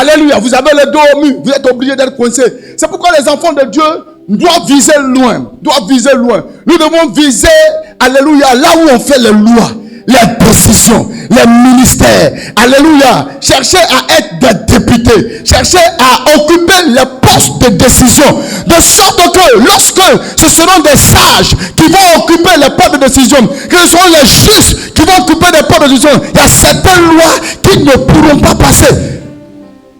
Alléluia. Vous avez le dos au mur. Vous êtes obligé d'être coincé. C'est pourquoi les enfants de Dieu doivent viser loin. Nous devons viser, alléluia, là où on fait les lois, les décisions, les ministères. Alléluia. Cherchez à être des députés. Cherchez à occuper les postes de décision. De sorte que lorsque ce seront des sages qui vont occuper les postes de décision, que ce seront les justes qui vont occuper les postes de décision, il y a certaines lois qui ne pourront pas passer.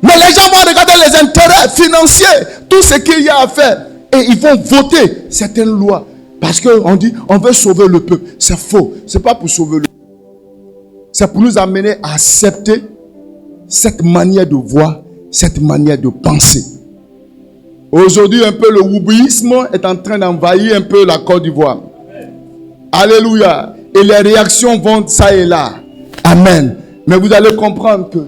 Mais les gens vont regarder les intérêts financiers, tout ce qu'il y a à faire. Et ils vont voter certaines lois. Parce qu'on dit, on veut sauver le peuple. C'est faux. Ce n'est pas pour sauver le peuple. C'est pour nous amener à accepter cette manière de voir, cette manière de penser. Aujourd'hui, un peu le woubiisme est en train d'envahir un peu la Côte d'Ivoire. Alléluia. Et les réactions vont ça et là. Amen. Mais vous allez comprendre que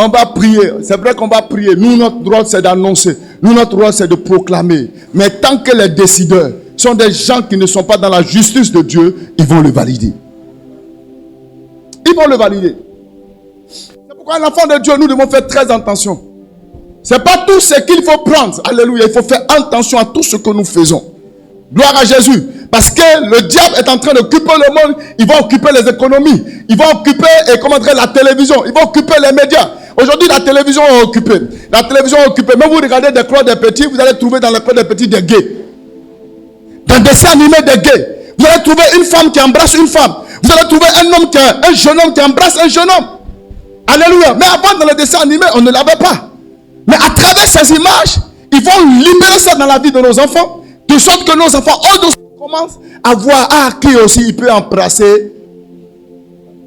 on va prier. C'est vrai qu'on va prier. Nous, notre droit, c'est d'annoncer. Nous, notre droit, c'est de proclamer. Mais tant que les décideurs sont des gens qui ne sont pas dans la justice de Dieu, ils vont le valider. Ils vont le valider. C'est pourquoi un enfant de Dieu, nous devons faire très attention. Ce n'est pas tout ce qu'il faut prendre. Alléluia. Il faut faire attention à tout ce que nous faisons. Gloire à Jésus. Parce que le diable est en train d'occuper le monde. Il va occuper les économies. Il va occuper, la télévision. Il va occuper les médias. Aujourd'hui, la télévision est occupée. La télévision est occupée. Même vous regardez des croix des petits, vous allez trouver dans les croix des petits des gays. Dans des dessins animés des gays, vous allez trouver une femme qui embrasse une femme. Vous allez trouver un jeune homme qui embrasse un jeune homme. Alléluia. Mais avant, dans les dessins animés, on ne l'avait pas. Mais à travers ces images, ils vont libérer ça dans la vie de nos enfants. De sorte que nos enfants, commencent à voir, qui aussi il peut embrasser.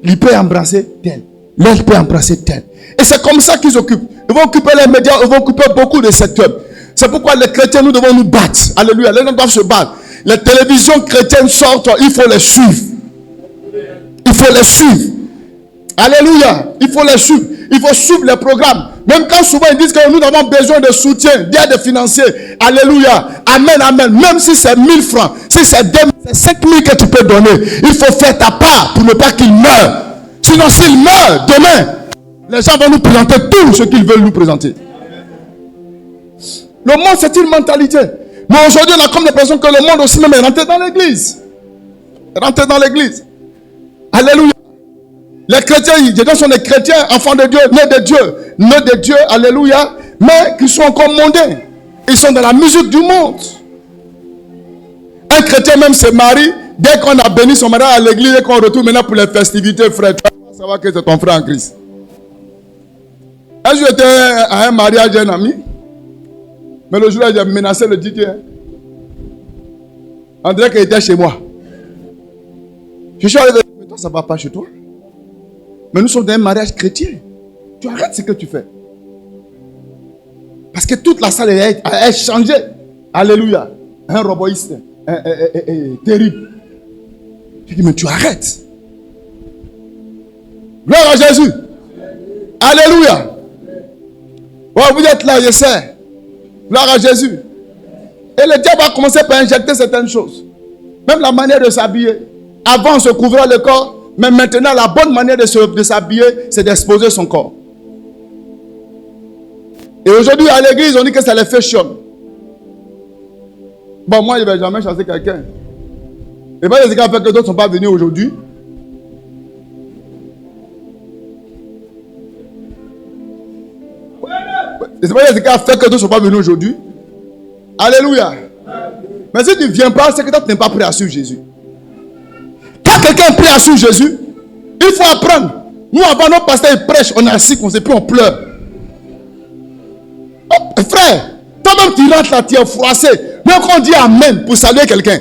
Il peut embrasser tel. L'autre peut embrasser tel. Et c'est comme ça qu'ils occupent. Ils vont occuper les médias, ils vont occuper beaucoup de secteurs. C'est pourquoi les chrétiens, nous devons nous battre. Alléluia. Les gens doivent se battre. Les télévisions chrétiennes sortent, il faut les suivre. Il faut les suivre. Alléluia. Il faut les suivre. Il faut suivre les programmes. Même quand souvent ils disent que nous avons besoin de soutien, d'aide financière. Alléluia. Amen, amen. Même si c'est 1000 francs, si c'est 2000, c'est 5000 que tu peux donner. Il faut faire ta part pour ne pas qu'il meure. Sinon, s'il meurt demain, les gens vont nous présenter tout ce qu'ils veulent nous présenter. Le monde, c'est une mentalité. Mais aujourd'hui, on a comme l'impression que le monde aussi même est rentré dans l'église. Rentré dans l'église. Alléluia. Les chrétiens, les gens sont des chrétiens, enfants de Dieu, nés de Dieu, alléluia, mais qui sont encore mondains. Ils sont dans la musique du monde. Un chrétien même se marie, dès qu'on a béni son mariage à l'église et qu'on retourne maintenant pour les festivités, frère, tu vas savoir que c'est ton frère en Christ. Un jour, j'étais à un mariage d'un ami, mais le jour-là, j'ai menacé le DJ. On dirait qu'il était chez moi. Je suis arrivé, mais toi, ça ne va pas chez toi. Mais nous sommes dans un mariage chrétien. Tu arrêtes ce que tu fais. Parce que toute la salle a changé. Alléluia. Un roboïste terrible. Je dis, mais tu arrêtes. Gloire à Jésus. Alléluia. Oh, vous êtes là, je sais. Gloire à Jésus. Et le diable va commencer par injecter certaines choses. Même la manière de s'habiller. Avant, on se couvrait le corps. Mais maintenant, la bonne manière de s'habiller, c'est d'exposer son corps. Et aujourd'hui, à l'église, on dit que ça les fait chiant. Bon, moi, je ne vais jamais chasser quelqu'un. Et bien, les gars fait que d'autres ne sont pas venus aujourd'hui. Et c'est pas les gars fait que d'autres ne sont pas venus aujourd'hui. Alléluia. Mais si tu ne viens pas, c'est que toi, tu n'es pas prêt à suivre Jésus. Quand quelqu'un est prêt à suivre Jésus, il faut apprendre. Nous, avant, nos pasteurs ils prêchent, on est assis, on ne sait plus, on pleure. Oh, frère, toi-même tu rentres là, tu es froissé. Même quand on dit Amen pour saluer quelqu'un,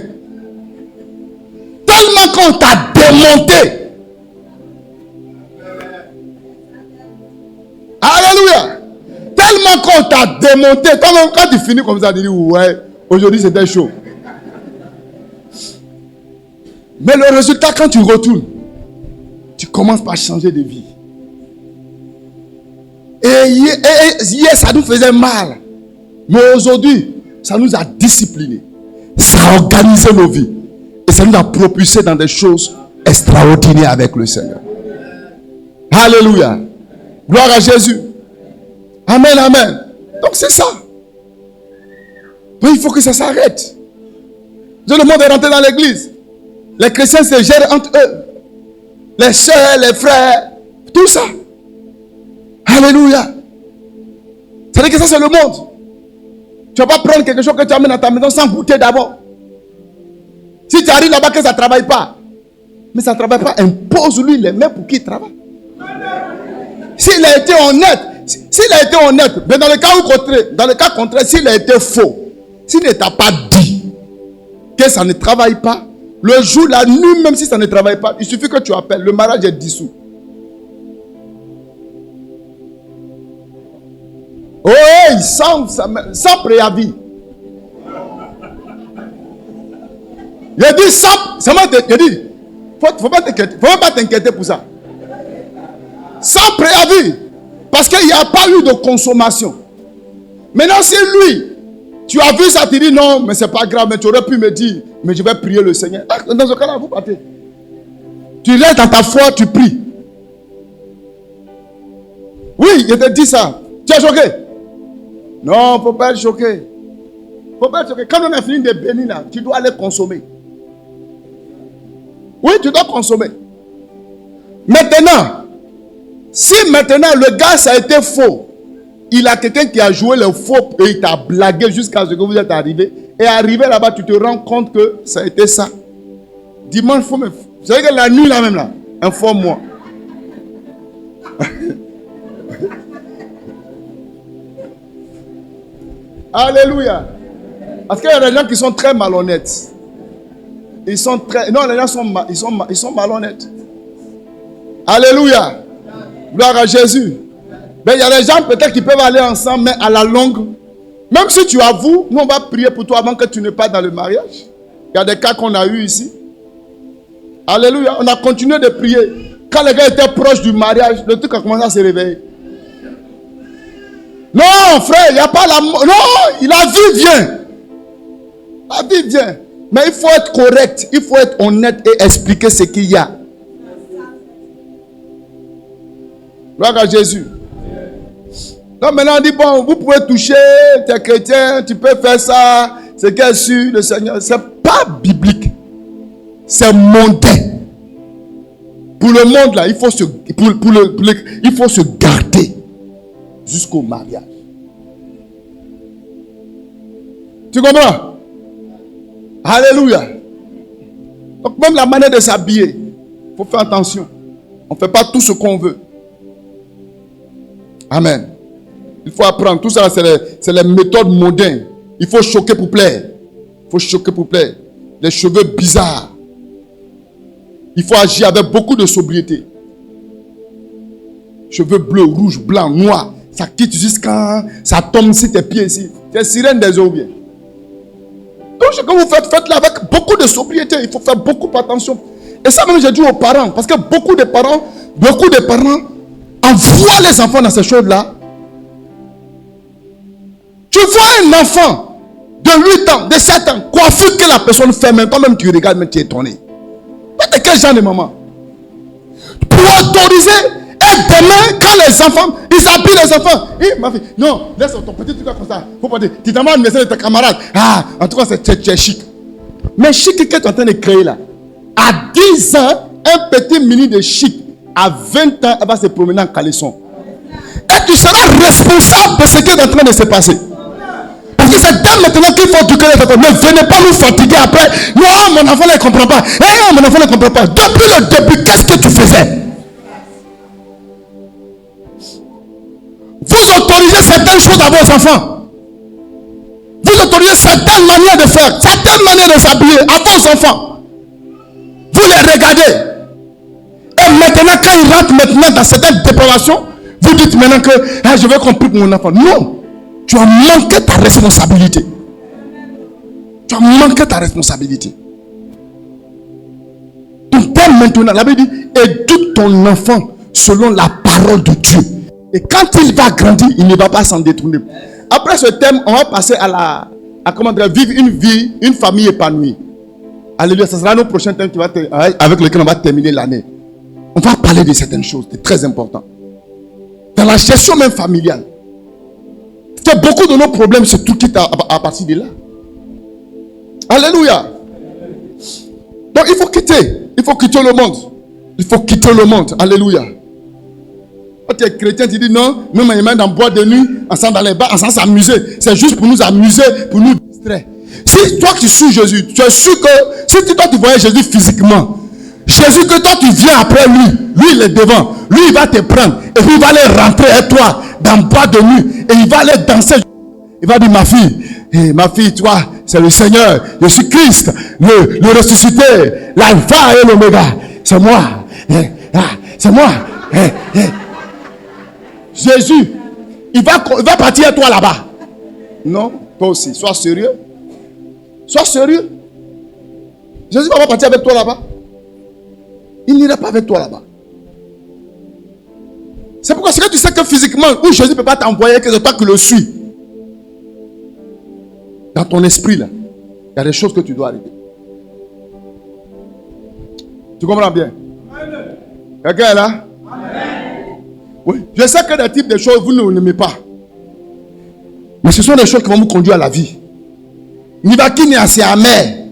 tellement qu'on t'a démonté. Alléluia. Tellement qu'on t'a démonté. Toi-même, quand tu finis comme ça, tu dis ouais, aujourd'hui c'était chaud. Mais le résultat, quand tu retournes, tu commences par changer de vie. Et hier, ça nous faisait mal. Mais aujourd'hui, ça nous a disciplinés. Ça a organisé nos vies. Et ça nous a propulsés dans des choses extraordinaires avec le Seigneur. Alléluia. Gloire à Jésus. Amen, amen. Donc c'est ça. Donc il faut que ça s'arrête. Tout le monde est rentré dans l'église. Les chrétiens se gèrent entre eux. Les soeurs, les frères, tout ça. Alléluia. C'est-à-dire que ça c'est le monde. Tu ne vas pas prendre quelque chose que tu amènes à ta maison sans goûter d'abord. Si tu arrives là-bas que ça ne travaille pas. Mais ça ne travaille pas, impose-lui les mains pour qu'il travaille. S'il a été honnête, mais dans le cas contraire, s'il a été faux, s'il ne t'a pas dit que ça ne travaille pas, le jour, la nuit, même si ça ne travaille pas, il suffit que tu appelles, le mariage est dissous. Oh, sans préavis. Je dis faut pas t'inquiéter pour ça. Sans préavis. Parce qu'il n'y a pas eu de consommation. Maintenant, si lui, tu as vu ça, tu dis non, mais c'est pas grave, mais tu aurais pu me dire, mais je vais prier le Seigneur. Dans ce cas-là, vous partez. Tu restes dans ta foi, tu pries. Oui, je te dis ça. Tu es choqué? Non, il ne faut pas être choqué. Faut pas être choqué. Quand on a fini de bénir là, tu dois aller consommer. Oui, tu dois consommer. Maintenant, si maintenant le gars ça a été faux, il a quelqu'un qui a joué le faux et il t'a blagué jusqu'à ce que vous êtes arrivé. Et arrivé là-bas, tu te rends compte que ça a été ça. Dimanche, vous savez que la nuit là même là, informe-moi. Alléluia. Parce qu'il y a des gens qui sont très malhonnêtes. Les gens sont malhonnêtes. Alléluia. Gloire à Jésus. Mais il y a des gens peut-être qui peuvent aller ensemble, mais à la longue, même si tu avoues, nous on va prier pour toi avant que tu ne partes dans le mariage. Il y a des cas qu'on a eu ici. Alléluia. On a continué de prier. Quand les gars étaient proches du mariage, le truc a commencé à se réveiller. Non, frère, il n'y a pas la mort. Non, la vie vient. La vie vient. Mais il faut être correct, il faut être honnête et expliquer ce qu'il y a. Gloire à Jésus. Donc maintenant on dit, bon, vous pouvez toucher, tu es chrétien, tu peux faire ça, c'est qu'est sûr, le Seigneur. Ce n'est pas biblique. C'est mondain. Pour le monde là, il faut se garder jusqu'au mariage. Tu comprends? Alléluia. Donc même la manière de s'habiller, il faut faire attention. On ne fait pas tout ce qu'on veut. Amen. Il faut apprendre. Tout ça, c'est les méthodes mondaines. Il faut choquer pour plaire. Il faut choquer pour plaire. Les cheveux bizarres. Il faut agir avec beaucoup de sobriété. Cheveux bleus, rouges, blancs, noirs. Ça quitte jusqu'à... Ça tombe sur tes pieds ici. C'est sirène des eaux bien. Donc, ce que vous faites, faites-le avec beaucoup de sobriété. Il faut faire beaucoup attention. Et ça même, j'ai dit aux parents. Parce que beaucoup de parents envoient les enfants dans ces choses-là. Tu vois un enfant de 8 ans, de 7 ans, coiffure que la personne fait, même toi-même tu regardes, mais tu es étonné. Mais de quel genre de maman? Pour autoriser, et demain, quand les enfants, ils s'habillent les enfants. Et ma fille, non, laisse ton petit truc comme ça. Faut pas dire, tu t'en vas à une maison de tes camarades. Ah, en tout cas, c'est chic. Mais chic que tu es en train de créer là. À 10 ans, un petit mini de chic, à 20 ans, elle va se promener en caleçon. Et tu seras responsable de ce qui est en train de se passer. Parce que c'est dès maintenant qu'il faut éduquer les enfants. Ne venez pas nous fatiguer après. Non, mon enfant ne comprend pas. Eh, mon enfant ne comprend pas. Depuis le début, qu'est-ce que tu faisais? Vous autorisez certaines choses à vos enfants. Vous autorisez certaines manières de faire, certaines manières de s'habiller à vos enfants. Vous les regardez. Et maintenant, quand ils rentrent maintenant dans certaines dépravations, vous dites maintenant que je vais comprendre mon enfant. Non. Tu as manqué ta responsabilité. Tu as manqué ta responsabilité. Donc, dès maintenant, la Bible dit, éduque ton enfant selon la parole de Dieu. Et quand il va grandir, il ne va pas s'en détourner. Après ce thème, on va passer à comment dire, vivre une famille épanouie. Alléluia, ce sera notre prochain thème avec lequel on va terminer l'année. On va parler de certaines choses, c'est très important. Dans la gestion même familiale. que beaucoup de nos problèmes se trouvent à partir de là. Alléluia. Donc il faut quitter. Il faut quitter le monde. Il faut quitter le monde. Alléluia. Quand tu es chrétien, tu dis non, nous on dans boîte de nuit, ensemble dans les bars, ensemble s'amuser. C'est juste pour nous amuser, pour nous distraire. Si toi tu suis Jésus, tu es sûr que si toi tu voyais Jésus physiquement, Jésus que toi tu viens après lui il est devant, lui il va te prendre et puis il va aller rentrer avec toi dans boîte de nuit et il va aller danser. Il va dire ma fille, toi, c'est le Seigneur, je suis Christ, le ressuscité, l'alpha et l'oméga. C'est moi. C'est moi. Jésus, il va partir à toi là-bas. Non, toi aussi, sois sérieux. Sois sérieux. Jésus va pas partir avec toi là-bas. Il n'ira pas avec toi là-bas. C'est pourquoi c'est que tu sais que physiquement, où Jésus ne peut pas t'envoyer, que c'est toi qui le suis. Dans ton esprit là, il y a des choses que tu dois arrêter. Tu comprends bien? Quelqu'un est là? Oui. Je sais que des types de choses vous n'aimez pas. Mais ce sont des choses qui vont vous conduire à la vie. Ni va qui n'est assez amer.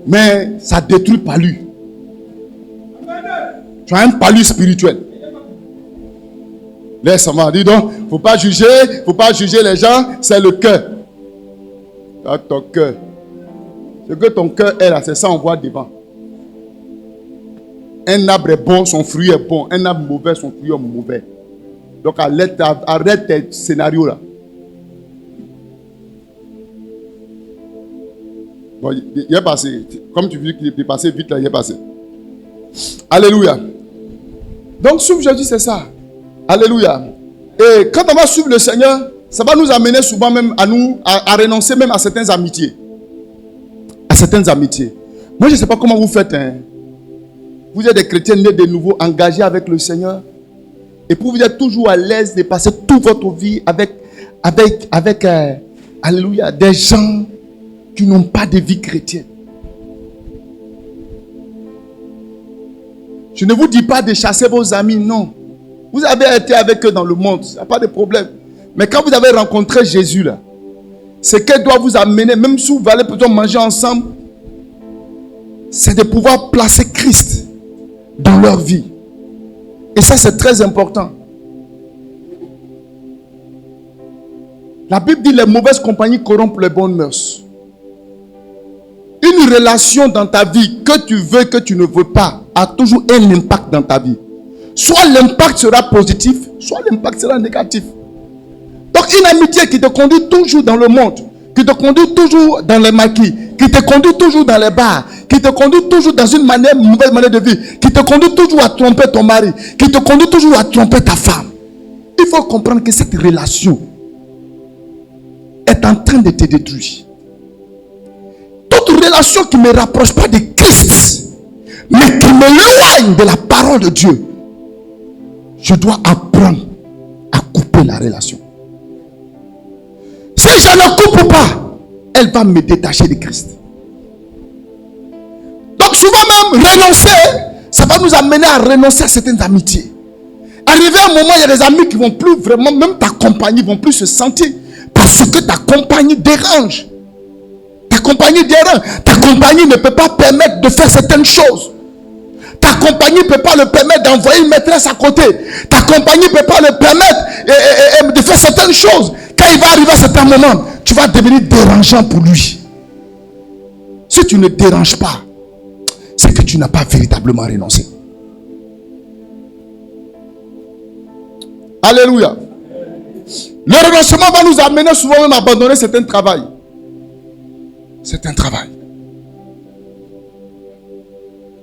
Mais ça détruit pas lui. Tu as un palu spirituel. Laisse-moi, dis donc, faut pas juger les gens, c'est le cœur. Dans ton cœur. Ce que ton cœur est là, c'est ça on voit devant. Un arbre est bon, son fruit est bon. Un arbre mauvais, son fruit est mauvais. Donc arrête tes scénarios là. Bon, il est passé. Comme tu veux qu'il est passé vite là, il est passé. Alléluia. Donc suivre Jésus, c'est ça. Alléluia. Et quand on va suivre le Seigneur, ça va nous amener souvent même à renoncer même à certaines amitiés. À certaines amitiés. Moi, je ne sais pas comment vous faites. Hein. Vous êtes des chrétiens nés de nouveau, engagés avec le Seigneur. Et puis vous êtes toujours à l'aise de passer toute votre vie avec alléluia, des gens qui n'ont pas de vie chrétienne. Je ne vous dis pas de chasser vos amis, non. Vous avez été avec eux dans le monde, il n'y a pas de problème. Mais quand vous avez rencontré Jésus là, ce qu'elle doit vous amener, même si vous allez plutôt manger ensemble, c'est de pouvoir placer Christ dans leur vie. Et ça, c'est très important. La Bible dit les mauvaises compagnies corrompent les bonnes mœurs. Une relation dans ta vie, que tu veux, que tu ne veux pas, a toujours un impact dans ta vie. Soit l'impact sera positif, soit l'impact sera négatif. Donc une amitié qui te conduit toujours dans le monde, qui te conduit toujours dans les maquis, qui te conduit toujours dans les bars, qui te conduit toujours dans une mauvaise manière de vie, qui te conduit toujours à tromper ton mari, qui te conduit toujours à tromper ta femme. Il faut comprendre que cette relation est en train de te détruire. Toute relation qui ne me rapproche pas de Christ, mais qui m'éloigne de la parole de Dieu, je dois apprendre à couper la relation. Si je ne coupe pas, elle va me détacher de Christ. Donc souvent même renoncer, ça va nous amener à renoncer à certaines amitiés. Arrivé à un moment, il y a des amis qui ne vont plus vraiment, même ta compagnie, ne vont plus se sentir. Parce que ta compagnie dérange. Ta compagnie dérange. Ta compagnie ne peut pas permettre de faire certaines choses. Ta compagnie ne peut pas le permettre d'envoyer une maîtresse à côté. Ta compagnie ne peut pas le permettre de faire certaines choses. Quand il va arriver à certains moments, tu vas devenir dérangeant pour lui. Si tu ne déranges pas, c'est que tu n'as pas véritablement renoncé. Alléluia. Le renoncement va nous amener souvent même à abandonner certains travail. C'est un travail.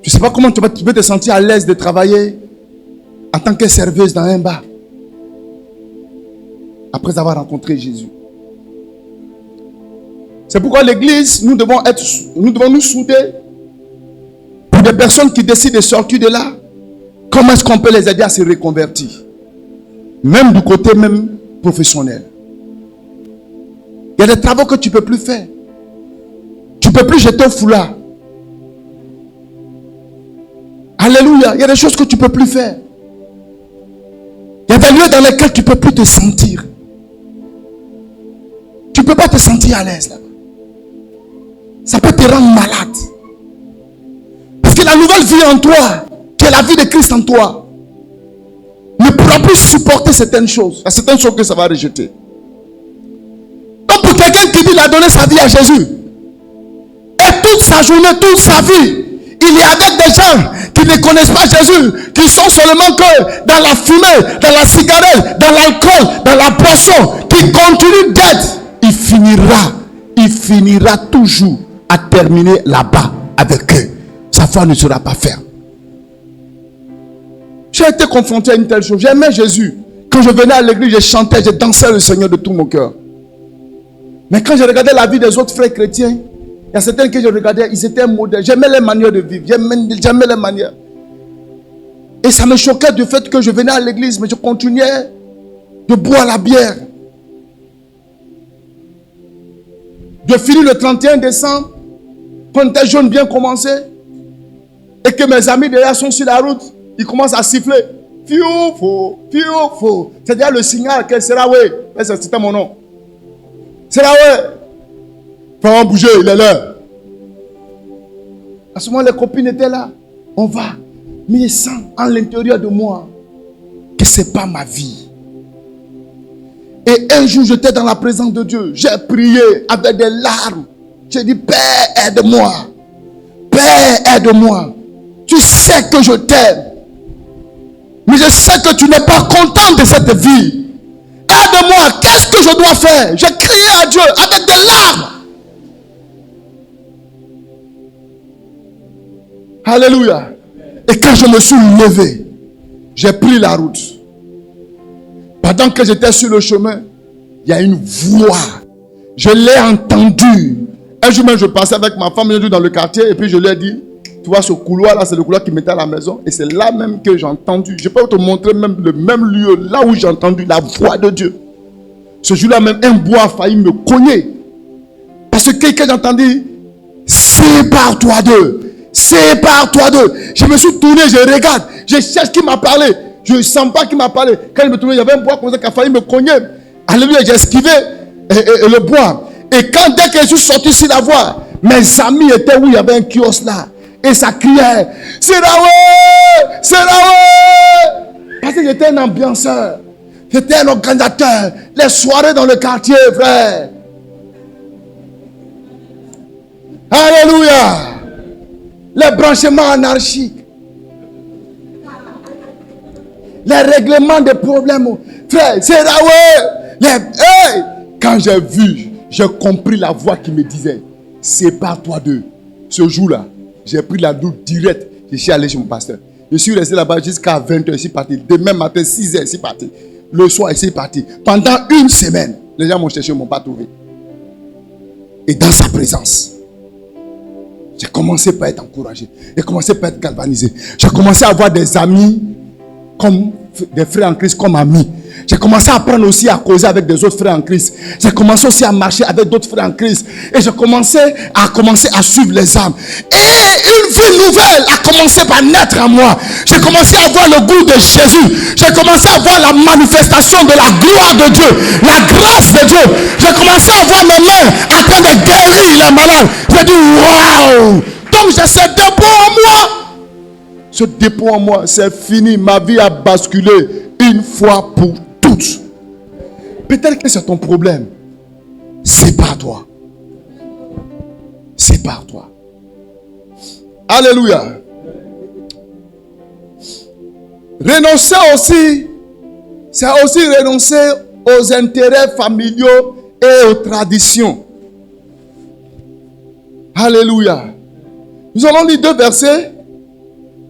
Je ne sais pas comment tu peux te sentir à l'aise de travailler en tant que serveuse dans un bar. Après avoir rencontré Jésus. C'est pourquoi l'église, nous devons nous souder pour des personnes qui décident de sortir de là. Comment est-ce qu'on peut les aider à se reconvertir? Même du côté même professionnel. Il y a des travaux que tu ne peux plus faire. Tu ne peux plus jeter au foulard. Alléluia. Il y a des choses que tu ne peux plus faire. Il y a des lieux dans lesquels tu ne peux plus te sentir. ne peux pas te sentir à l'aise là. Ça peut te rendre malade. Parce que la nouvelle vie en toi, qui est la vie de Christ en toi, ne pourra plus supporter certaines choses. Il y a certaines choses que ça va rejeter. Donc pour quelqu'un qui dit qu'il a donné sa vie à Jésus, et toute sa journée, toute sa vie, il est avec des gens qui ne connaissent pas Jésus, qui sont seulement que dans la fumée, dans la cigarette, dans l'alcool, dans la boisson, qui continuent d'être, il finira toujours à terminer là-bas avec eux. Sa foi ne sera pas ferme. J'ai été confronté à une telle chose. J'aimais Jésus. Quand je venais à l'église, je chantais, je dansais le Seigneur de tout mon cœur. Mais quand je regardais la vie des autres frères chrétiens, il y a certains que je regardais, ils étaient modèles. J'aimais les manières de vivre. J'aimais les manières. Et ça me choquait du fait que je venais à l'église, mais je continuais de boire la bière. Je finis le 31 décembre, quand tes jeunes bien commencé, et que mes amis derrière sont sur la route, ils commencent à siffler. Fioufo, fioufo. C'est-à-dire le signal que c'est là, oui. C'était mon nom. C'est là, oui. Faut bouger, il est là. À ce moment, les copines étaient là. On va. Mais je sens en l'intérieur de moi que ce n'est pas ma vie. Et un jour, j'étais dans la présence de Dieu. J'ai prié avec des larmes. J'ai dit, Père, aide-moi. Père, aide-moi. Tu sais que je t'aime. Mais je sais que tu n'es pas content de cette vie. Aide-moi. Qu'est-ce que je dois faire? J'ai crié à Dieu avec des larmes. Alléluia. Et quand je me suis levé, j'ai pris la route. Pendant que j'étais sur le chemin, il y a une voix. Je l'ai entendue. Un jour même, je passais avec ma femme dans le quartier et puis je lui ai dit, tu vois ce couloir là, c'est le couloir qui m'était à la maison. Et c'est là même que j'ai entendu. Je peux te montrer même le même lieu, là où j'ai entendu la voix de Dieu. Ce jour-là même, un bois a failli me cogner. Parce que quand j'ai entendu, sépare-toi d'eux. Sépare-toi d'eux. Je me suis tourné, je regarde. Je cherche qui m'a parlé. Je ne sens pas qui m'a parlé. Quand je me tournais, il y avait un bois comme ça qui a failli me cogner. Alléluia, j'ai esquivé le bois. Et quand dès que je suis sorti sur la voie, mes amis étaient où il y avait un kiosque là. Et ça criait, c'est là ouais, c'est là ouais. Parce que j'étais un ambianceur. J'étais un organisateur. Les soirées dans le quartier, frère. Alléluia. Les branchements anarchiques. Les règlements des problèmes. Frère, c'est là ouais. Hey. Quand j'ai vu, j'ai compris la voix qui me disait, sépare-toi d'eux. Ce jour-là, j'ai pris la route directe. Je suis allé chez mon pasteur. Je suis resté là-bas jusqu'à 20h. Je suis parti. Demain matin, 6h, je suis parti. Le soir, je suis parti. Pendant une semaine, les gens m'ont cherché, ils ne m'ont pas trouvé. Et dans sa présence, j'ai commencé par être encouragé. J'ai commencé par être galvanisé. J'ai commencé à avoir des amis, comme des frères en Christ, comme amis. J'ai commencé à apprendre aussi à causer avec des autres frères en Christ. J'ai commencé aussi à marcher avec d'autres frères en Christ. Et j'ai commencé à suivre les âmes. Et une vie nouvelle a commencé par naître en moi. J'ai commencé à voir le goût de Jésus. J'ai commencé à voir la manifestation de la gloire de Dieu. La grâce de Dieu. J'ai commencé à voir mes mains en train de guérir les malades. J'ai dit waouh. Donc j'ai ce dépôt en moi. Ce dépôt en moi, c'est fini. Ma vie a basculé une fois pour toutes. Peut-être que c'est ton problème. Sépare-toi. Sépare-toi. Alléluia. Renoncer aussi, c'est aussi renoncer aux intérêts familiaux et aux traditions. Alléluia. Nous allons lire deux versets.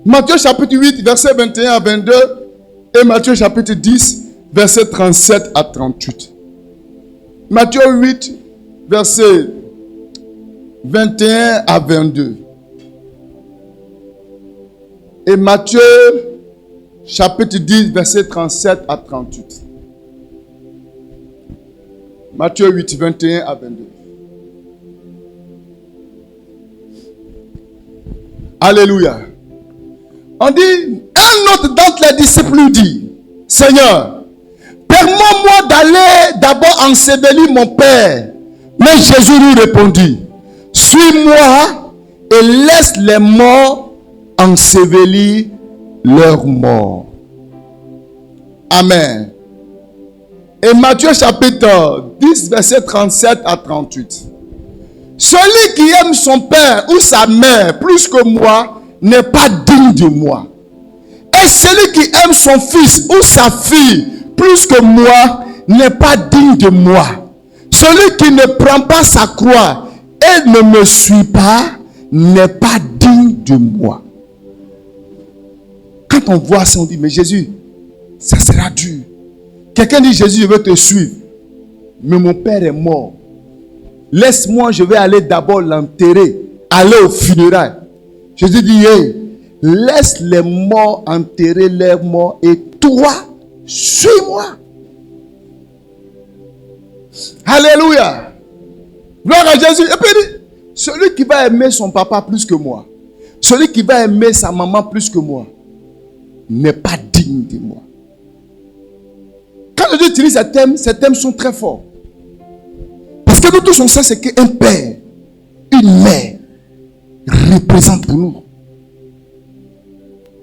Matthieu chapitre 8, verset 21 à 22 et Matthieu chapitre 10, verset 37 à 38. Matthieu 8, verset 21 à 22. Et Matthieu chapitre 10, verset 37 à 38. Matthieu 8, 21 à 22. Alléluia. On dit, un autre d'entre les disciples lui dit, Seigneur, permets-moi d'aller d'abord ensevelir mon père. Mais Jésus lui répondit, suis-moi et laisse les morts ensevelir leurs morts. Amen. Et Matthieu chapitre 10, verset 37 à 38. Celui qui aime son père ou sa mère plus que moi n'est pas digne de moi. Et celui qui aime son fils ou sa fille plus que moi n'est pas digne de moi. Celui qui ne prend pas sa croix et ne me suit pas n'est pas digne de moi. Quand on voit ça, on dit, mais Jésus, ça sera dur. Quelqu'un dit, Jésus, je veux te suivre. Mais mon père est mort. Laisse-moi, je vais aller d'abord l'enterrer, aller au funérailles. Jésus dit, hey, laisse les morts enterrer leurs morts et toi, suis-moi. Alléluia. Gloire à Jésus. Et puis il dit, celui qui va aimer son papa plus que moi, celui qui va aimer sa maman plus que moi, n'est pas digne de moi. Quand Dieu utilise ces thèmes sont très forts. Parce que nous tous on sait ce qu'un père, une mère représente pour nous.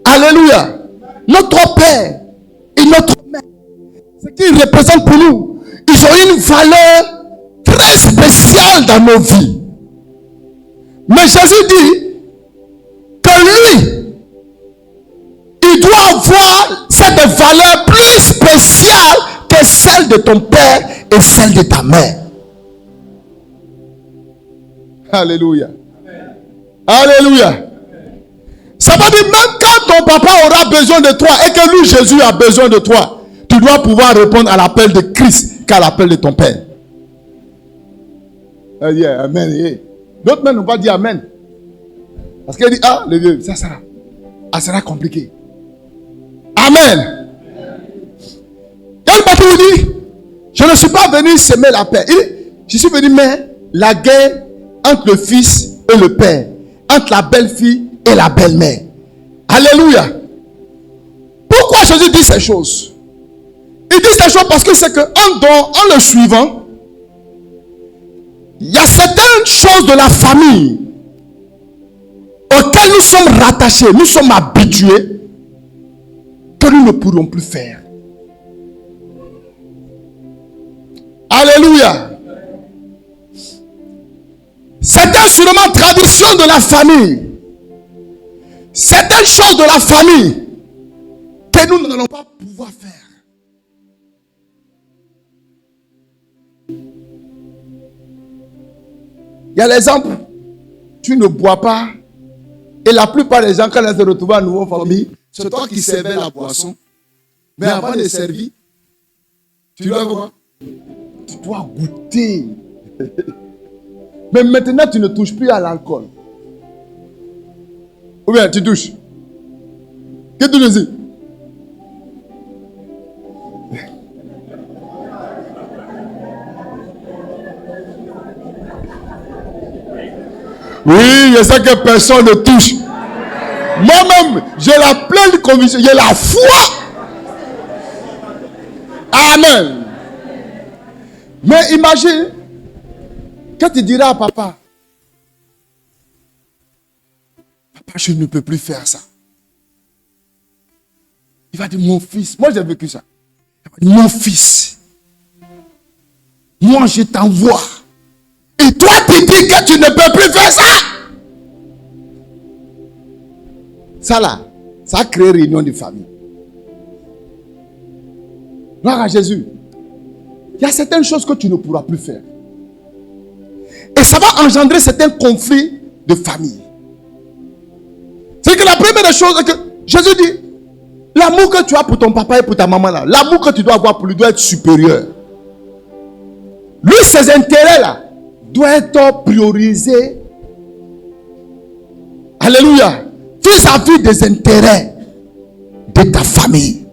Alléluia. Notre père et notre mère, ce qu'ils représentent pour nous, ils ont une valeur très spéciale dans nos vies. Mais Jésus dit que lui, il doit avoir cette valeur plus spéciale que celle de ton père et celle de ta mère. Alléluia. Alléluia. Ça veut dire même quand ton papa aura besoin de toi et que lui, Jésus, a besoin de toi, tu dois pouvoir répondre à l'appel de Christ qu'à l'appel de ton père. Amen. D'autres même n'ont pas dit Amen. Parce qu'il dit, ah, le vieux, ça sera compliqué. Amen. Quel bateau dit, je ne suis pas venu semer la paix. Je suis venu mettre la guerre entre le fils et le père, entre la belle-fille et la belle-mère. Alléluia. Pourquoi Jésus dit ces choses? Il dit ces choses parce que c'est qu'en le suivant, il y a certaines choses de la famille auxquelles nous sommes rattachés, nous sommes habitués, que nous ne pourrons plus faire. Alléluia. Certaines sûrement traditions de la famille, certaines choses de la famille que nous n'allons pas pouvoir faire. Il y a l'exemple, tu ne bois pas, et la plupart des gens, quand ils se retrouvent à nouveau en famille, c'est toi qui servais la boisson, mais avant de servir, tu dois quoi? Tu dois goûter. Mais maintenant, tu ne touches plus à l'alcool. Ou bien, tu touches. Qu'est-ce que tu dis? Oui, je sais que personne ne touche. Moi-même, j'ai la pleine conviction, j'ai la foi. Amen. Mais imagine, quand tu diras à papa, papa, je ne peux plus faire ça. Il va dire, mon fils, moi j'ai vécu ça. Il va dire, mon fils, moi je t'envoie. Et toi tu dis que tu ne peux plus faire ça. Ça là, ça a créé réunion de famille. Gloire à Jésus. Il y a certaines choses que tu ne pourras plus faire. Et ça va engendrer certains conflits de famille. C'est que la première des choses que Jésus dit, l'amour que tu as pour ton papa et pour ta maman là, l'amour que tu dois avoir pour lui doit être supérieur. Lui, ses intérêts là, doivent être priorisés. Alléluia. Vis-à-vis des intérêts de ta famille.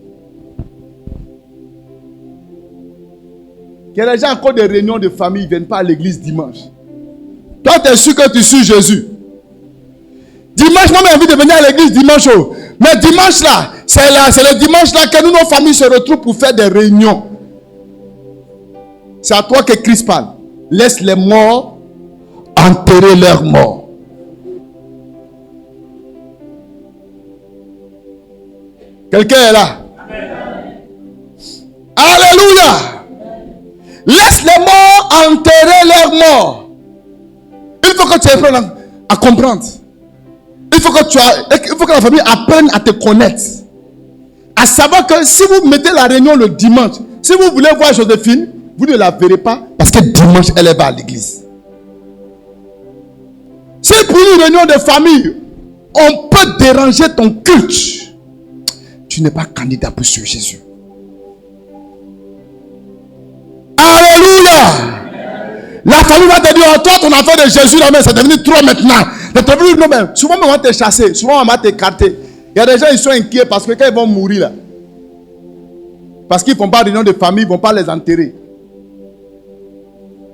Il y a des gens encore des réunions de famille, ils ne viennent pas à l'église dimanche. Toi, tu es sûr que tu suis Jésus. Dimanche, moi, j'ai envie de venir à l'église dimanche. Mais dimanche là, c'est le dimanche là que nous, nos familles se retrouvent pour faire des réunions. C'est à toi que Christ parle. Laisse les morts enterrer leurs morts. Quelqu'un est là? Alléluia! Laisse les morts enterrer leurs morts. Il faut que tu apprennes à comprendre. Il faut que la famille apprenne à te connaître. À savoir que si vous mettez la réunion le dimanche, si vous voulez voir Joséphine, vous ne la verrez pas parce que dimanche, elle va à l'église. Si pour une réunion de famille, on peut déranger ton culte, tu n'es pas candidat pour suivre Jésus. Alléluia! La famille va te dire, oh, toi, ton affaire de Jésus, là, mais c'est devenu trop maintenant. Non, mais souvent, on va te chasser, souvent, on va t'écarter. Il y a des gens, ils sont inquiets parce que quand ils vont mourir, là, parce qu'ils ne font pas de réunion de famille, ils ne vont pas les enterrer.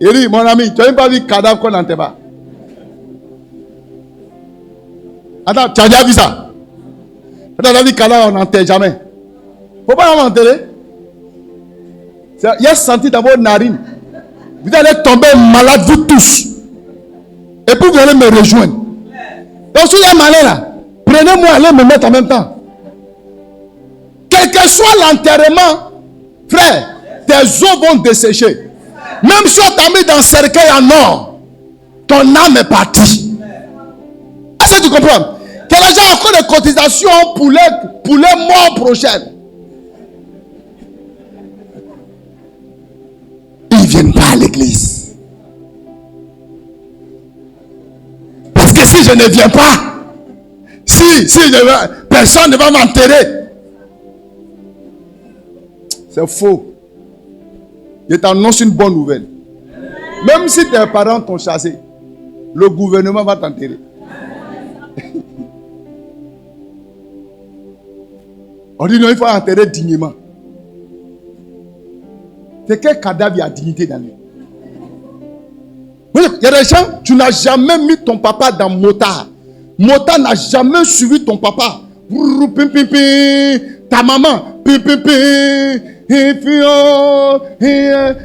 Il dit, mon ami, tu n'as même pas vu le cadavre qu'on n'enterre pas. Attends, tu as déjà vu ça? Tu as déjà vu le cadavre, on n'enterre jamais. Il ne faut pas l'enterrer. Il y a senti dans vos narines. Vous allez tomber malade, vous tous. Et puis vous allez me rejoindre. Donc si vous êtes malade là, prenez-moi, allez me mettre en même temps. Quel que soit l'enterrement, frère, tes os vont dessécher. Même si on t'a mis dans un cercueil en or, ton âme est partie. Est-ce que tu comprends? Que les gens ont encore des cotisations pour les morts prochaines. Ils ne viennent pas à l'église. Parce que si je ne viens pas, personne ne va m'enterrer. C'est faux. Je t'annonce une bonne nouvelle. Même si tes parents t'ont chassé, le gouvernement va t'enterrer. On dit non, il faut enterrer dignement. C'est quel cadavre il y a dignité dans lui? Il y a des gens, tu n'as jamais mis ton papa dans motard. Motard n'a jamais suivi ton papa. Ta maman.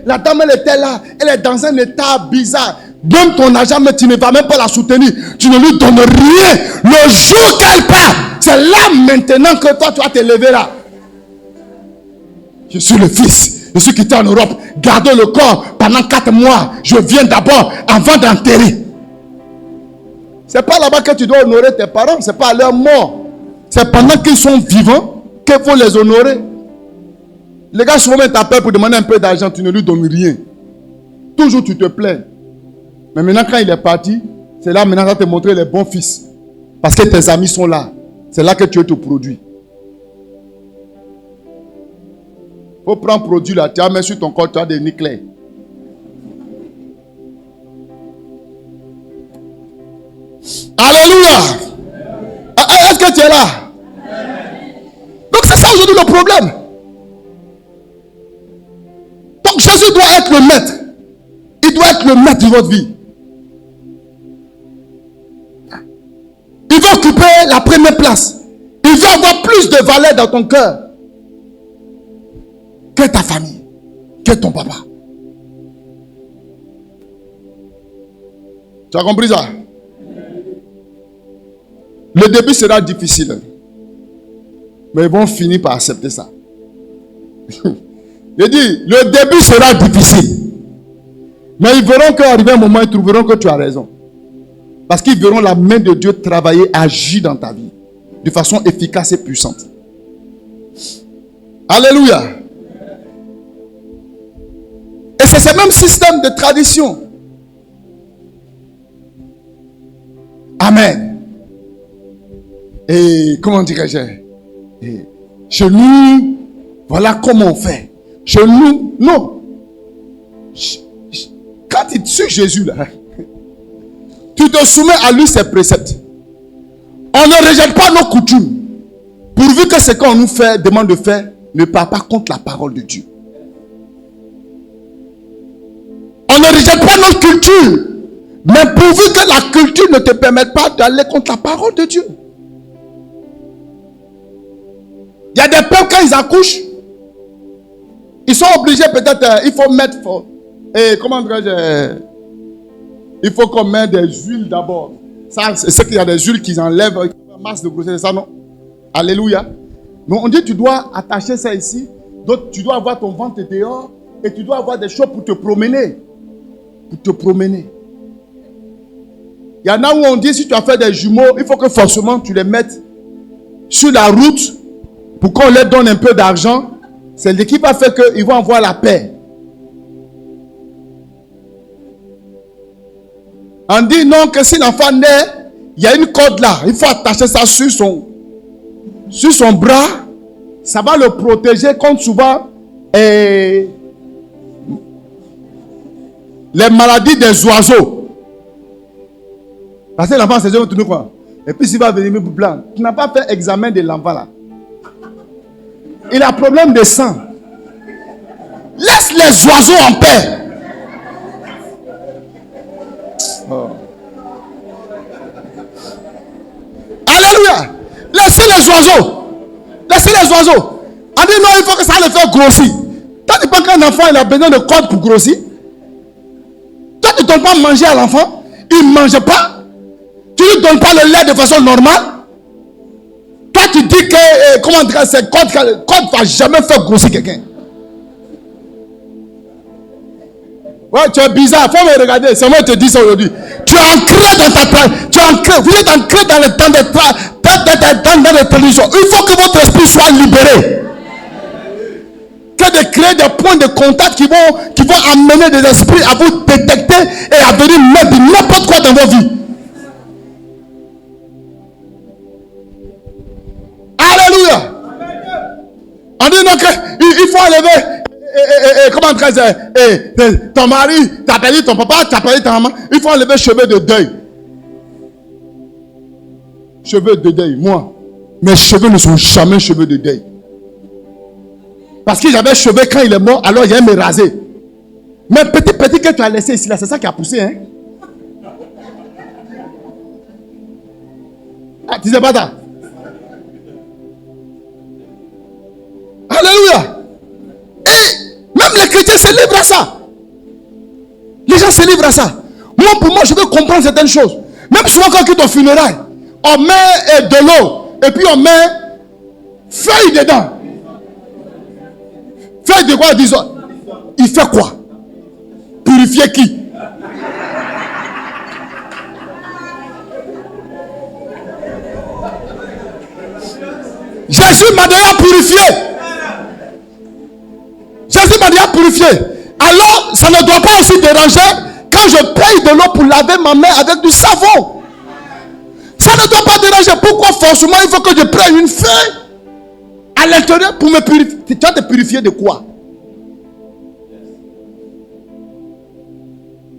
La dame, elle était là. Elle est dans un état bizarre. Donne ton argent, mais tu ne vas même pas la soutenir. Tu ne lui donnes rien. Le jour qu'elle part, c'est là maintenant que toi, tu vas te lever là. Je suis le fils. Je suis quitté en Europe. Gardez le corps pendant 4 mois. Je viens d'abord avant d'enterrer. C'est pas là-bas que tu dois honorer tes parents. C'est pas à leur mort. C'est pendant qu'ils sont vivants qu'il faut les honorer. Les gars souvent t'appellent pour demander un peu d'argent. Tu ne lui donnes rien. Toujours tu te plains. Mais maintenant quand il est parti, c'est là maintenant que tu vas te montrer les bons fils. Parce que tes amis sont là. C'est là que tu te produis. Il faut prendre produit là, tu as mis sur ton corps, tu as des nucléaires. Alléluia. Est-ce que tu es là? Donc c'est ça aujourd'hui le problème. Donc Jésus doit être le maître. Il doit être le maître de votre vie. Il va occuper la première place. Il va avoir plus de valeur dans ton cœur que ta famille, que ton papa. Tu as compris ça? Le début sera difficile. Mais ils vont finir par accepter ça. Je dis, le début sera difficile. Mais ils verront qu'arrivé un moment, ils trouveront que tu as raison. Parce qu'ils verront la main de Dieu travailler, agir dans ta vie. De façon efficace et puissante. Alléluia. Et c'est ce même système de tradition. Amen. Et comment dirais-je? Chez nous, voilà comment on fait. Chez nous, non. Quand tu suis Jésus là, tu te soumets à lui ses préceptes. On ne rejette pas nos coutumes. Pourvu que ce qu'on nous fait, demande de faire, ne part pas contre la parole de Dieu. On ne rejette pas notre culture. Mais pourvu que la culture ne te permette pas d'aller contre la parole de Dieu. Il y a des peuples quand ils accouchent, ils sont obligés peut-être, il faut mettre Et comment dirais-je? Il faut qu'on mette des huiles d'abord. Ça, c'est qu'il y a des huiles qui enlèvent une masse de grossesse, c'est ça, non? Alléluia. Donc on dit tu dois attacher ça ici. Donc tu dois avoir ton ventre dehors et tu dois avoir des choses pour te promener. Pour te promener. Il y en a où on dit si tu as fait des jumeaux, il faut que forcément tu les mettes sur la route pour qu'on leur donne un peu d'argent. C'est l'équipe a fait qu'ils vont avoir la paix. On dit non que si l'enfant naît, il y a une corde là. Il faut attacher ça sur son bras. Ça va le protéger contre souvent les maladies des oiseaux. Parce que l'enfant c'est tout quoi. Et puis s'il va venir blanc. Tu n'as pas fait examen de l'enfant là. Il a problème de sang. Laisse les oiseaux en paix. Oh. Alléluia. Laissez les oiseaux. Laissez les oiseaux. On dit non, il faut que ça le fasse grossir. Toi, tu penses qu'un enfant il a besoin de cordes pour grossir? Toi, tu ne donnes pas à manger à l'enfant. Il ne mange pas. Tu ne lui donnes pas le lait de façon normale. Toi, tu dis que comment dire, cette corde ne va jamais faire grossir quelqu'un. Ouais, tu es bizarre. Il faut me regarder. C'est moi qui te dis ça aujourd'hui. Tu es ancré dans ta tête. Tu es ancré. Vous êtes ancré dans le temps dans les télévisions. Il faut que votre esprit soit libéré. Que de créer des points de contact qui vont amener des esprits à vous détecter et à venir mettre n'importe quoi dans vos vies. Alléluia. On dit donc il faut enlever. Comment dire, ton mari, t'as perdu ton papa, t'as perdu ta maman. Il faut enlever cheveux de deuil. Cheveux de deuil, moi. Mes cheveux ne sont jamais cheveux de deuil. Parce que j'avais cheveux quand il est mort, alors j'ai me raser. Mais petit que tu as laissé ici, là, c'est ça qui a poussé, hein. Ah, tu sais pas ça? Alléluia. Même les chrétiens se livrent à ça. Les gens se livrent à ça. Moi, pour moi, je veux comprendre certaines choses. Même souvent quand tu es au funérail, on met de l'eau et puis on met feuille dedans. Feuille de quoi, disons? Il fait quoi? Purifier qui? Jésus m'a déjà purifié. Jésus m'a déjà purifié. Alors, ça ne doit pas aussi déranger quand je paye de l'eau pour laver ma main avec du savon. Ça ne doit pas déranger. Pourquoi forcément il faut que je prenne une feuille à l'intérieur pour me purifier? Tu vas te purifier de quoi?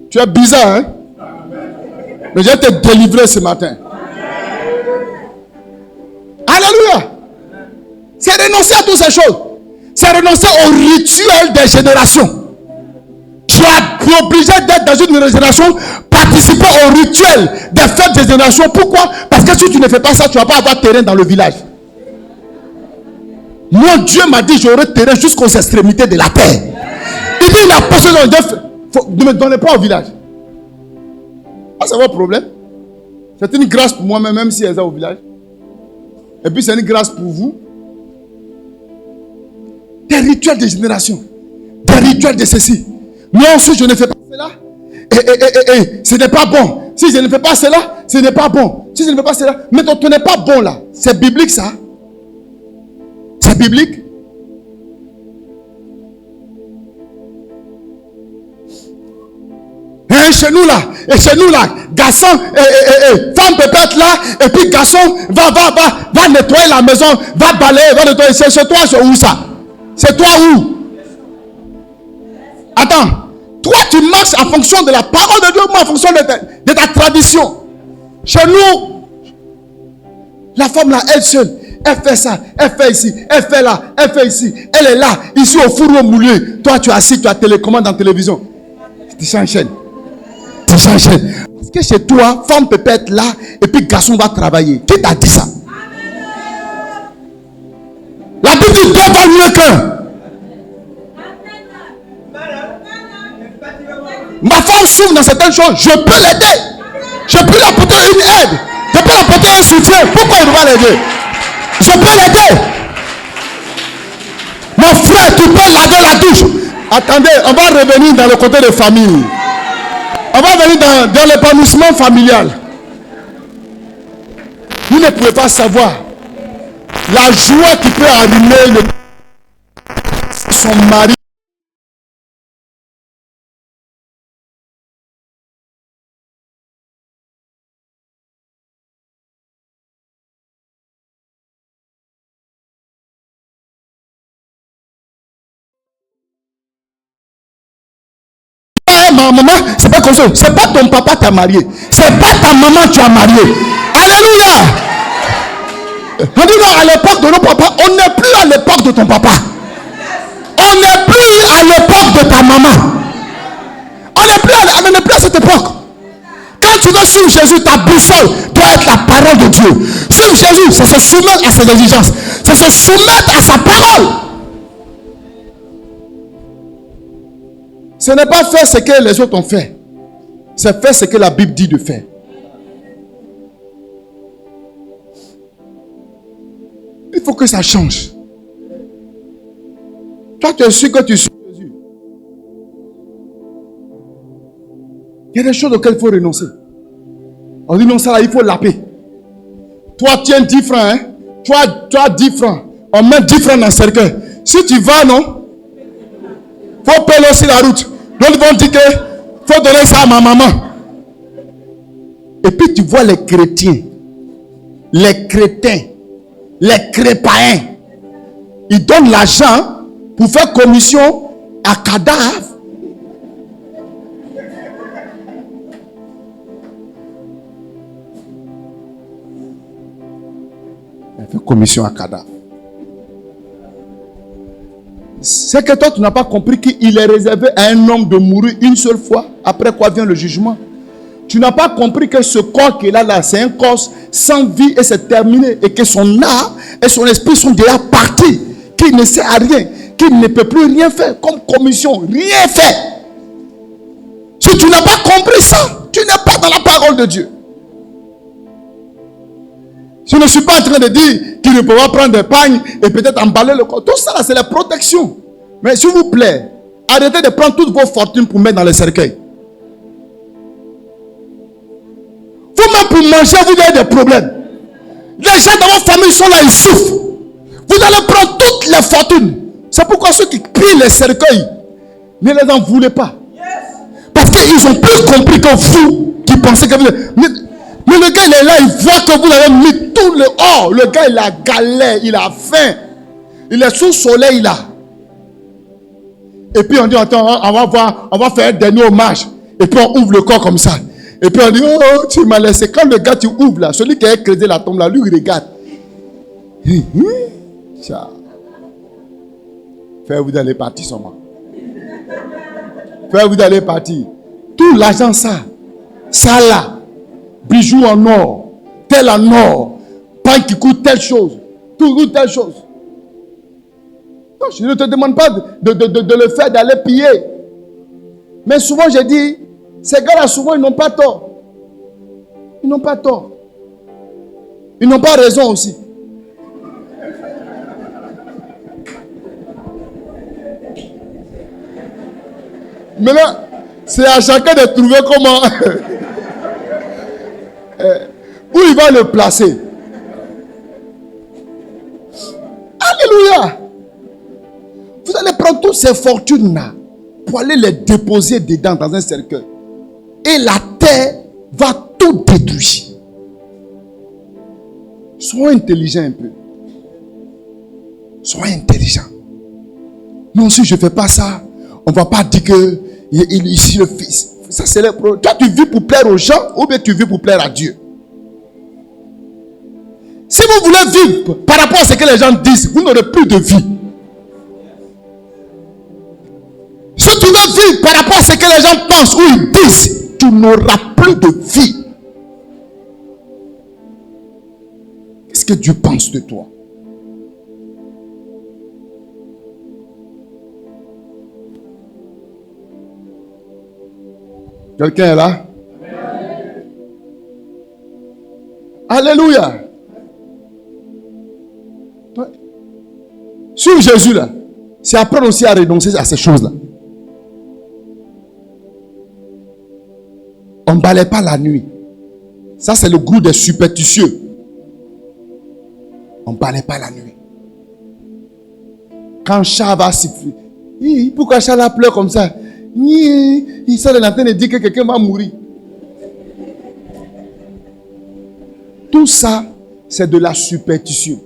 Tu es bizarre, hein? Mais je vais te délivrer ce matin. Alléluia. C'est renoncer à toutes ces choses. C'est renoncer au rituel des générations. Tu es obligé d'être dans une génération, participer au rituel des fêtes des générations. Pourquoi? Parce que si tu ne fais pas ça, tu ne vas pas avoir terrain dans le village. Moi, Dieu m'a dit j'aurai terrain jusqu'aux extrémités de la terre. Il dit il a posé dans le def. Ne me donnez pas au village. Ah, c'est votre problème. C'est une grâce pour moi-même, même si elle est au village. Et puis c'est une grâce pour vous. Des rituels de génération. Des rituels de ceci. Moi aussi, je ne fais pas cela. Et ce n'est pas bon. Si je ne fais pas cela, ce n'est pas bon. Si je ne fais pas cela, mais donc, ce n'est pas bon là. C'est biblique ça. C'est biblique. Et chez nous là, garçon, femme peut être là, et puis garçon va nettoyer la maison, va balayer, va nettoyer. C'est chez toi, c'est où ça? C'est toi où? Attends, toi tu marches en fonction de la parole de Dieu, moi en fonction de ta tradition. Chez nous, la femme là, elle seule, elle fait ça, elle fait ici, elle fait là, elle fait ici, elle est là, ici au four au moulin. Toi tu es assis, tu as télécommande en télévision. Tu s'enchaînes. Parce que chez toi, femme peut être là et puis garçon va travailler. Qui t'a dit ça? La Bible dit deux valent mieux qu'un. Ma femme souffre dans certaines choses, je peux l'aider. Je peux lui apporter une aide. Je peux lui apporter un soutien. Pourquoi il ne va l'aider? Je peux l'aider. Mon frère, tu peux laver la douche. Attendez, on va revenir dans le côté de famille. On va venir dans l'épanouissement familial. Vous ne pouvez pas savoir la joie qui peut arriver son mari. Ma maman, c'est pas comme ça. C'est pas ton papa t'a marié. C'est pas ta maman tu as marié. Alléluia. On dit non, à l'époque de nos papas, on n'est plus à l'époque de ton papa. On n'est plus à l'époque de ta maman. On n'est plus à cette époque. Quand tu veux suivre Jésus, ta boussole doit être la parole de Dieu. Suivre Jésus, c'est se soumettre à ses exigences. C'est se soumettre à sa parole. Ce n'est pas faire ce que les autres ont fait. C'est faire ce que la Bible dit de faire. Il faut que ça change. Toi, tu es sûr que tu suis Jésus. Il y a des choses auxquelles il faut renoncer. On dit non, ça là, il faut laper. Toi, tiens 10 francs. Hein? Toi, 10 francs. On met 10 francs dans le cercueil. Si tu vas, non? Faut payer aussi la route. Donc ils vont dire que faut donner ça à ma maman. Et puis tu vois les chrétiens, les crétins, les crépaïens. Ils donnent l'argent pour faire commission à cadavre. Elle fait commission à cadavre. C'est que toi, tu n'as pas compris qu'il est réservé à un homme de mourir une seule fois, après quoi vient le jugement. Tu n'as pas compris que ce corps qu'il a là, c'est un corps sans vie et c'est terminé. Et que son âme et son esprit sont déjà partis. Qu'il ne sert à rien. Qu'il ne peut plus rien faire comme commission. Rien faire. Si tu n'as pas compris ça, tu n'es pas dans la parole de Dieu. Je ne suis pas en train de dire qu'il ne peut pas prendre des pagnes et peut-être emballer le corps. Tout ça, c'est la protection. Mais s'il vous plaît, arrêtez de prendre toutes vos fortunes pour mettre dans le cercueil. Vous-même, pour manger, vous avez des problèmes. Les gens dans votre famille sont là, ils souffrent. Vous allez prendre toutes les fortunes. C'est pourquoi ceux qui prient les cercueils, ne les en voulez pas. Parce qu'ils ont plus compris que vous qui pensez que vous... Mais le gars, il est là, il voit que vous avez mis tout le or. Le gars, il a galère, il a faim. Il est sous le soleil, là. Et puis on dit, attends, on va faire un dernier hommage. Et puis on ouvre le corps comme ça. Et puis on dit, oh, tu m'as laissé. Quand le gars, tu ouvres là, celui qui a creusé la tombe là, lui, il regarde. Frère, vous allez partir seulement. Frère, vous allez partir. Tout l'argent, ça là. Bijoux en or, tel en or, pain qui coûte telle chose, tout coûte telle chose. Non, je ne te demande pas de le faire, d'aller piller. Mais souvent, je dis, ces gars-là, souvent, ils n'ont pas tort. Ils n'ont pas tort. Ils n'ont pas raison aussi. Maintenant, c'est à chacun de trouver comment... où il va le placer. Alléluia. Vous allez prendre toutes ces fortunes-là pour aller les déposer dedans dans un cercueil. Et la terre va tout détruire. Sois intelligent un peu. Sois intelligent. Non, si je ne fais pas ça, on ne va pas dire que ici le fils. Ça, c'est le problème. Toi, tu vis pour plaire aux gens ou bien tu vis pour plaire à Dieu. Si vous voulez vivre par rapport à ce que les gens disent, vous n'aurez plus de vie. Si tu veux vivre par rapport à ce que les gens pensent ou ils disent, tu n'auras plus de vie. Qu'est-ce que Dieu pense de toi? Quelqu'un est là? Alléluia. Sur Jésus là, c'est apprendre aussi à renoncer à ces choses-là. On ne balaye pas la nuit. Ça, c'est le goût des superstitieux. On ne balaye pas la nuit. Quand chat va siffler, pourquoi chat là pleure comme ça? Il sort de l'antenne et dit que quelqu'un va mourir. Tout ça, c'est de la superstition.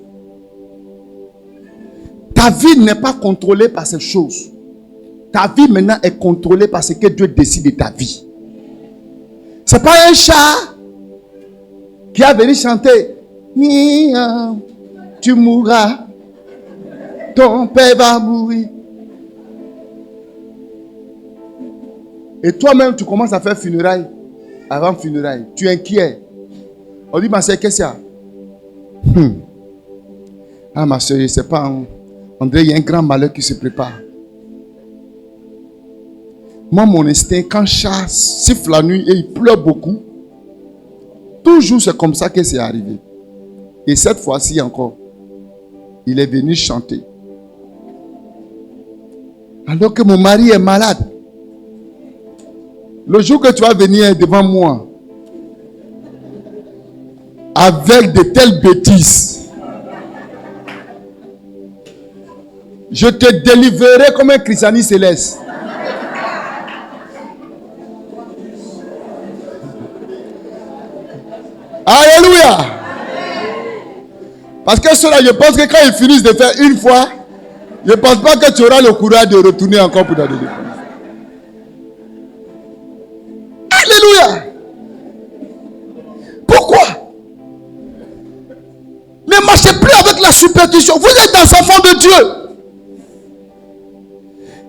Ta vie n'est pas contrôlée par ces choses. Ta vie maintenant est contrôlée par ce que Dieu décide de ta vie. Ce n'est pas un chat qui a venu chanter. Tu mourras. Ton père va mourir. Et toi-même, tu commences à faire funérailles. Avant funérailles. Tu es inquiet. On dit, ma soeur, qu'est-ce qu'il y a? Ah, ma soeur, je ne sais pas. On dirait qu'il y a un grand malheur qui se prépare. Moi, mon instinct, quand chat siffle la nuit et il pleure beaucoup, toujours c'est comme ça que c'est arrivé. Et cette fois-ci encore, il est venu chanter. Alors que mon mari est malade. Le jour que tu vas venir devant moi, avec de telles bêtises, je te délivrerai comme un christianisme céleste. Alléluia. Parce que cela, je pense que quand ils finissent de faire une fois, je ne pense pas que tu auras le courage de retourner encore pour ta délivrance. Alléluia. Pourquoi? Ne marchez plus avec la superstition. Vous êtes des enfants de Dieu.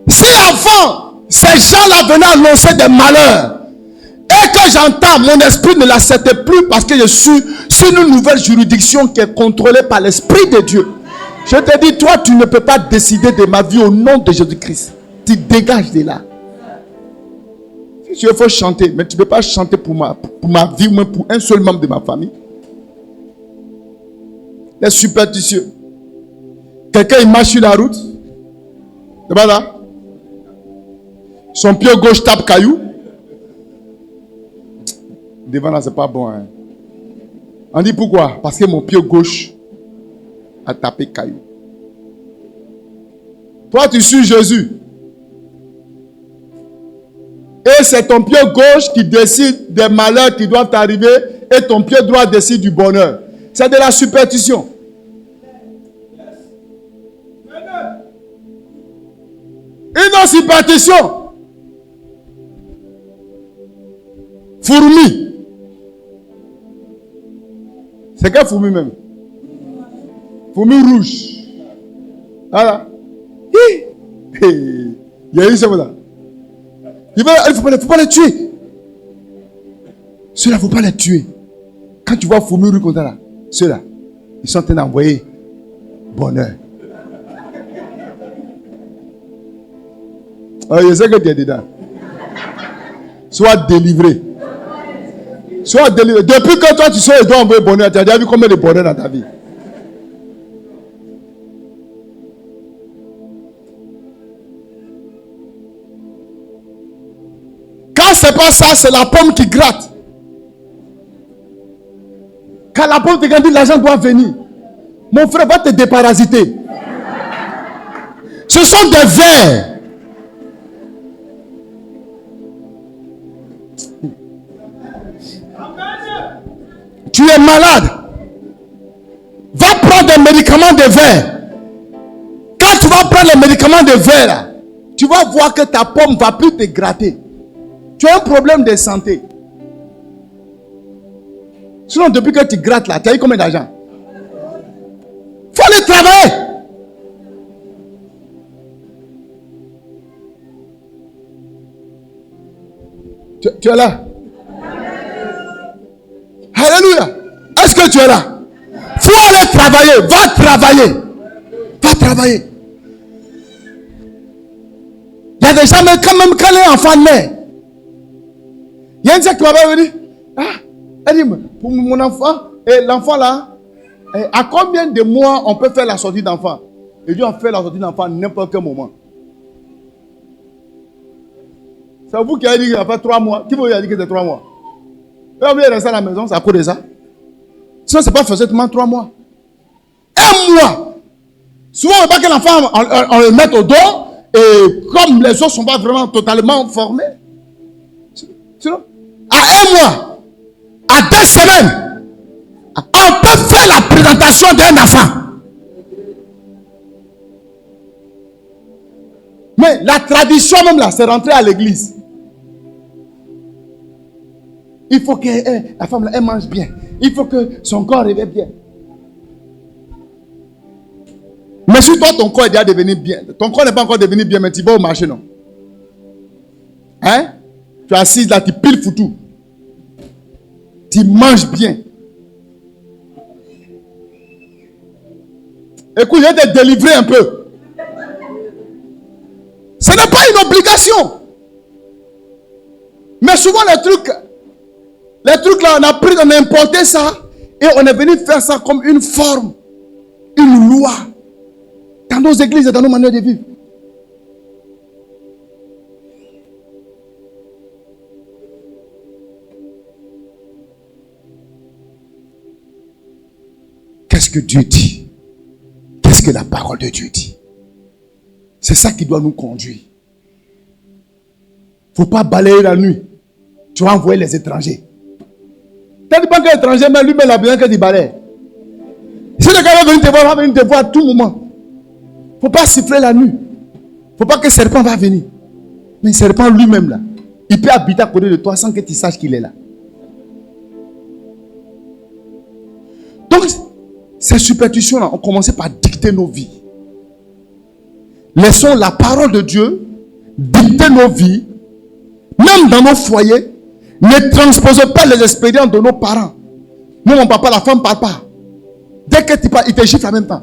Si avant, ces gens-là venaient annoncer des malheurs, et que j'entends, mon esprit ne l'accepte plus parce que je suis sur une nouvelle juridiction qui est contrôlée par l'Esprit de Dieu. Je te dis, toi, tu ne peux pas décider de ma vie au nom de Jésus-Christ. Tu dégages de là. Si tu veux, il faut chanter, mais tu ne peux pas chanter pour ma vie ou même pour un seul membre de ma famille. Les superstitieux. Quelqu'un, il marche sur la route. C'est pas là. Son pied gauche tape caillou. Devant là, c'est pas bon. Hein? On dit pourquoi? Parce que mon pied gauche a tapé caillou. Toi, tu suis Jésus. Et c'est ton pied gauche qui décide des malheurs qui doivent t'arriver et ton pied droit décide du bonheur. C'est de la superstition. Une autre superstition. Fourmi. C'est quelle fourmi même? Fourmi rouge. Voilà. Il y a eu ça là. Il ne faut pas les tuer. Ceux-là, il ne faut pas les tuer. Quand tu vois fourmi rouge comme ça là, ceux-là, ils sont en train d'envoyer bonheur. Oh, je sais que tu es dedans. Sois délivré. Sois délivré. Depuis que toi tu sors et dois envoyer bonheur, tu as déjà vu combien de bonheur dans ta vie? Quand c'est pas ça, c'est la pomme qui gratte. Quand la pomme te gratte, l'argent doit venir. Mon frère va te déparasiter. Ce sont des vers. Tu es malade. Va prendre des médicaments de verre. Quand tu vas prendre les médicaments de verre, là, tu vas voir que ta pomme ne va plus te gratter. Tu as un problème de santé. Sinon, depuis que tu grattes là, tu as eu combien d'argent? Il faut aller travailler. Tu es là? Alléluia. Est-ce que tu es là? Il faut aller travailler. Va travailler. Va travailler. Il y a des gens, mais quand même, quand les enfants naissent, Il y a une sœur qui m'avait dit, elle dit, pour mon enfant, et l'enfant là, à combien de mois on peut faire la sortie d'enfant? Et Dieu, on fait la sortie d'enfant à n'importe quel moment. C'est vous qui avez dit qu'il a fait 3 mois. Qui vous a dit que c'est 3 mois? Et vous voulez rester à la maison, c'est à cause de ça. Sinon, ce n'est pas forcément 3 mois. 1 mois. Souvent, on ne veut pas que l'enfant, on le mette au dos. Et comme les os ne sont pas vraiment totalement formés. Sinon, à 1 mois, à 2 semaines, on peut faire la présentation d'un enfant. Mais la tradition même là, c'est rentrer à l'église. Il faut que la femme là, elle mange bien. Il faut que son corps revienne bien. Mais si toi, ton corps est déjà devenu bien, ton corps n'est pas encore devenu bien, mais tu vas au marché, non? Hein? Tu es assise là, tu piles foutu. Tu manges bien. Écoute, je vais te délivrer un peu. Ce n'est pas une obligation. Mais souvent, les trucs là, on a pris, on a importé ça et on est venu faire ça comme une forme, une loi dans nos églises et dans nos manières de vivre. Qu'est-ce que Dieu dit? Qu'est-ce que la parole de Dieu dit? C'est ça qui doit nous conduire. Il ne faut pas balayer la nuit. Tu vas envoyer les étrangers. Tu ne dis pas que l'étranger, mais lui-même, il a besoin que tu balayes. Si le gars va venir te voir, il va venir te voir à tout moment. Il ne faut pas siffler la nuit. Il ne faut pas que le serpent va venir. Mais le serpent lui-même, là, il peut habiter à côté de toi sans que tu saches qu'il est là. Donc, ces superstitions-là ont commencé par dicter nos vies. Laissons la parole de Dieu dicter nos vies, même dans nos foyers. Ne transposons pas les expériences de nos parents. Nous, mon papa, la femme ne parle pas. Dès que tu parles, il te gifle en même temps.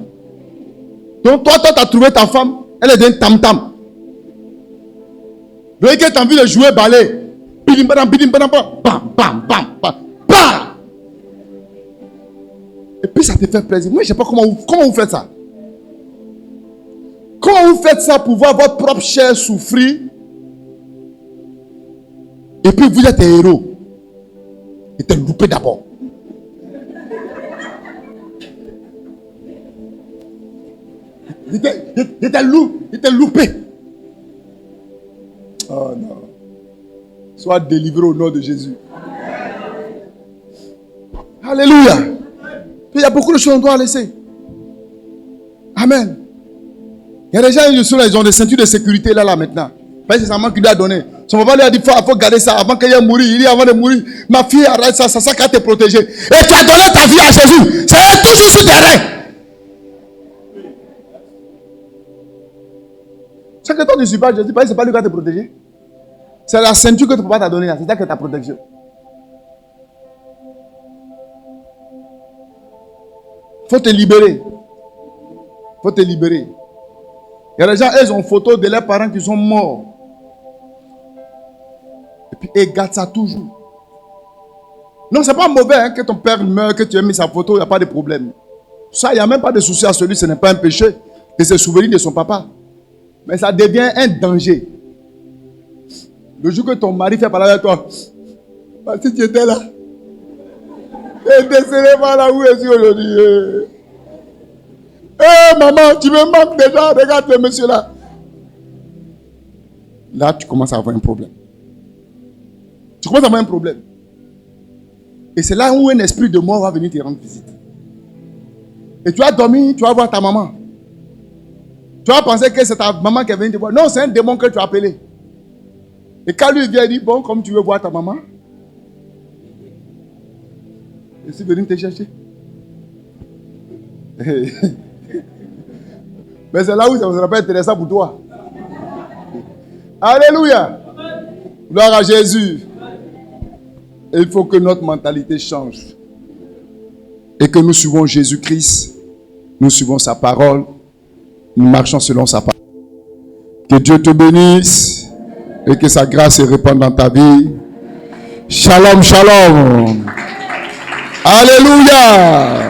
Donc, toi, tu as trouvé ta femme, elle est d'un tam-tam. Donc, tu as envie de jouer ballet. Bidim, badam, bam, bam, bam, bam. Et puis, ça te fait plaisir. Moi, je ne sais pas comment vous faites ça. Comment vous faites ça pour voir votre propre chair souffrir? Et puis vous êtes un héros. Et t'es loupé d'abord. Il était loupé. Oh non. Sois délivré au nom de Jésus. Alléluia. Puis il y a beaucoup de choses qu'on doit laisser. Amen. Il y a des gens ils ont des ceintures de sécurité là maintenant. C'est sa maman qui lui a donné. Son papa lui a dit il faut garder ça avant qu'elle mourir. Il dit avant de mourir, ma fille arrête ça, ça qui va te protéger. Et tu as donné ta vie à Jésus. C'est toujours sur tes reins. C'est que toi tu ne suis pas Jésus, c'est pas lui qui va te protéger. C'est la ceinture que ton papa t'a donnée. C'est ça qui est ta protection. Il faut te libérer. Il faut te libérer. Il y a des gens, ils ont photo de leurs parents qui sont morts. Et puis, ils gardent ça toujours. Non, c'est pas mauvais hein, que ton père meure, que tu aies mis sa photo, il n'y a pas de problème. Ça, il n'y a même pas de souci à celui, ce n'est pas un péché de se souvenir de son papa. Mais ça devient un danger. Le jour que ton mari fait parler avec toi, si tu étais là, et décédé par là où je suis aujourd'hui. Maman, tu me manques déjà, regarde le monsieur là. Là, tu commences à avoir un problème. Tu commences à avoir un problème. Et c'est là où un esprit de mort va venir te rendre visite. Et tu vas dormir, tu vas voir ta maman. Tu vas penser que c'est ta maman qui est venue te voir. Non, c'est un démon que tu as appelé. Et quand lui vient, il dit, bon, comme tu veux voir ta maman, je suis venu te chercher. Mais c'est là où ça ne sera pas intéressant pour toi. Alléluia. Gloire à Jésus. Et il faut que notre mentalité change. Et que nous suivons Jésus-Christ. Nous suivons sa parole. Nous marchons selon sa parole. Que Dieu te bénisse. Et que sa grâce se répande dans ta vie. Shalom, shalom. Alléluia.